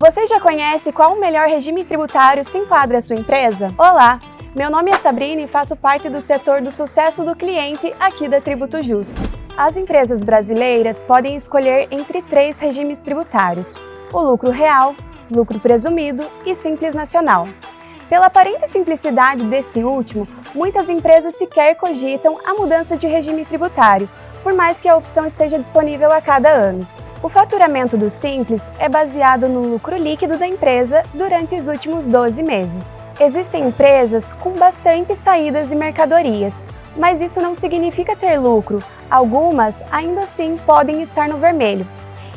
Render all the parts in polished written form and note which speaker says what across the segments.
Speaker 1: Você já conhece qual o melhor regime tributário se enquadra à sua empresa? Olá, meu nome é Sabrina e faço parte do setor do sucesso do cliente aqui da Tributo Justo. As empresas brasileiras podem escolher entre 3 regimes tributários: o lucro real, lucro presumido e simples nacional. Pela aparente simplicidade deste último, muitas empresas sequer cogitam a mudança de regime tributário, por mais que a opção esteja disponível a cada ano. O faturamento do Simples é baseado no lucro líquido da empresa durante os últimos 12 meses. Existem empresas com bastante saídas de mercadorias, mas isso não significa ter lucro. Algumas ainda assim podem estar no vermelho.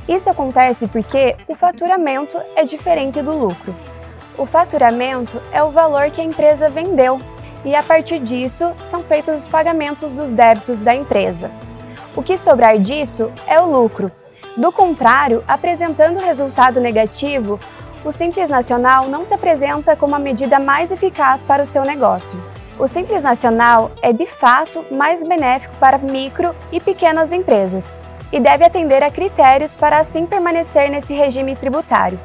Speaker 1: Isso acontece porque o faturamento é diferente do lucro. O faturamento é o valor que a empresa vendeu e, a partir disso, são feitos os pagamentos dos débitos da empresa. O que sobrar disso é o lucro. Do contrário, apresentando resultado negativo, o Simples Nacional não se apresenta como a medida mais eficaz para o seu negócio. O Simples Nacional é, de fato, mais benéfico para micro e pequenas empresas e deve atender a critérios para assim permanecer nesse regime tributário.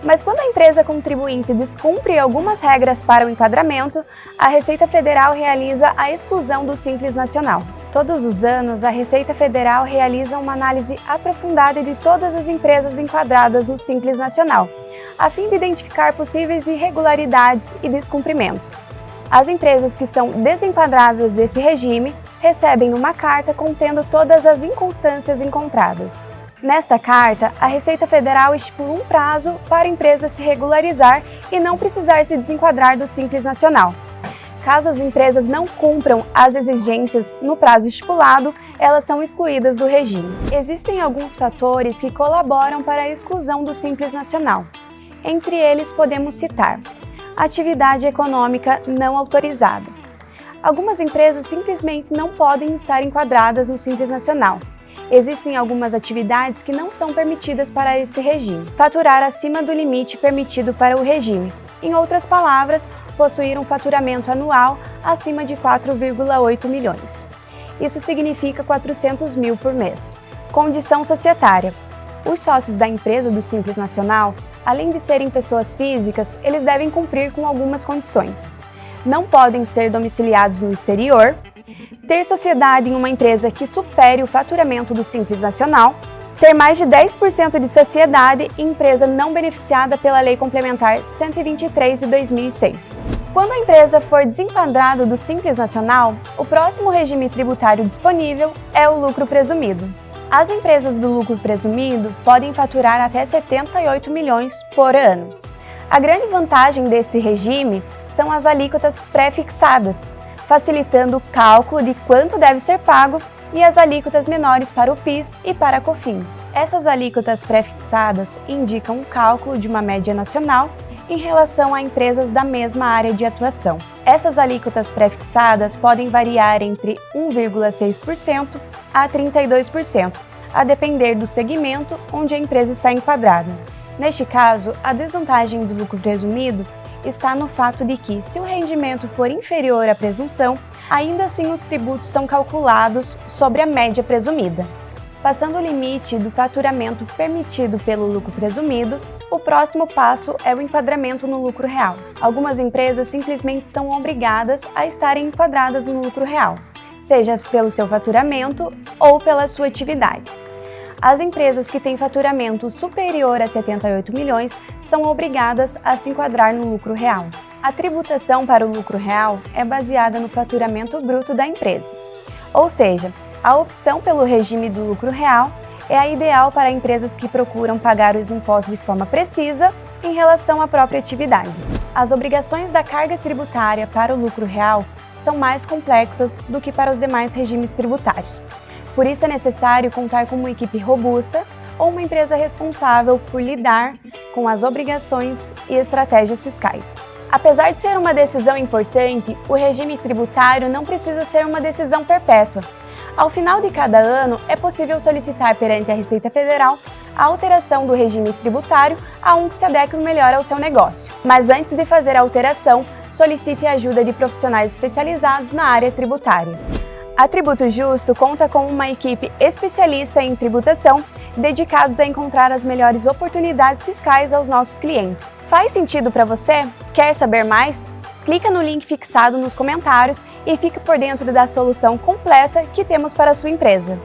Speaker 1: Mas quando a empresa contribuinte descumpre algumas regras para o enquadramento, a Receita Federal realiza a exclusão do Simples Nacional. Todos os anos, a Receita Federal realiza uma análise aprofundada de todas as empresas enquadradas no Simples Nacional, a fim de identificar possíveis irregularidades e descumprimentos. As empresas que são desenquadradas desse regime recebem uma carta contendo todas as inconstâncias encontradas. Nesta carta, a Receita Federal estipula um prazo para a empresa se regularizar e não precisar se desenquadrar do Simples Nacional. Caso as empresas não cumpram as exigências no prazo estipulado, elas são excluídas do regime. Existem alguns fatores que colaboram para a exclusão do Simples Nacional. Entre eles, podemos citar: atividade econômica não autorizada. Algumas empresas simplesmente não podem estar enquadradas no Simples Nacional. Existem algumas atividades que não são permitidas para este regime. Faturar acima do limite permitido para o regime. Em outras palavras, possuir um faturamento anual acima de 4,8 milhões. Isso significa 400 mil por mês. Condição societária. Os sócios da empresa do Simples Nacional, além de serem pessoas físicas, eles devem cumprir com algumas condições. Não podem ser domiciliados no exterior, ter sociedade em uma empresa que supere o faturamento do Simples Nacional, ter mais de 10% de sociedade em empresa não beneficiada pela Lei Complementar 123 de 2006. Quando a empresa for desenquadrada do Simples Nacional, o próximo regime tributário disponível é o lucro presumido. As empresas do lucro presumido podem faturar até 78 milhões por ano. A grande vantagem desse regime são as alíquotas pré-fixadas, facilitando o cálculo de quanto deve ser pago, e as alíquotas menores para o PIS e para a COFINS. Essas alíquotas pré-fixadas indicam o cálculo de uma média nacional em relação a empresas da mesma área de atuação. Essas alíquotas pré-fixadas podem variar entre 1,6% a 32%, a depender do segmento onde a empresa está enquadrada. Neste caso, a desvantagem do lucro presumido está no fato de que, se o rendimento for inferior à presunção, ainda assim os tributos são calculados sobre a média presumida. Passando o limite do faturamento permitido pelo lucro presumido, o próximo passo é o enquadramento no lucro real. Algumas empresas simplesmente são obrigadas a estarem enquadradas no lucro real, seja pelo seu faturamento ou pela sua atividade. As empresas que têm faturamento superior a 78 milhões são obrigadas a se enquadrar no lucro real. A tributação para o lucro real é baseada no faturamento bruto da empresa. Ou seja, a opção pelo regime do lucro real é a ideal para empresas que procuram pagar os impostos de forma precisa em relação à própria atividade. As obrigações da carga tributária para o lucro real são mais complexas do que para os demais regimes tributários. Por isso é necessário contar com uma equipe robusta ou uma empresa responsável por lidar com as obrigações e estratégias fiscais. Apesar de ser uma decisão importante, o regime tributário não precisa ser uma decisão perpétua. Ao final de cada ano, é possível solicitar perante a Receita Federal a alteração do regime tributário a um que se adeque melhor ao seu negócio. Mas antes de fazer a alteração, solicite a ajuda de profissionais especializados na área tributária. A Tributo Justo conta com uma equipe especialista em tributação dedicados a encontrar as melhores oportunidades fiscais aos nossos clientes. Faz sentido para você? Quer saber mais? Clica no link fixado nos comentários e fique por dentro da solução completa que temos para a sua empresa.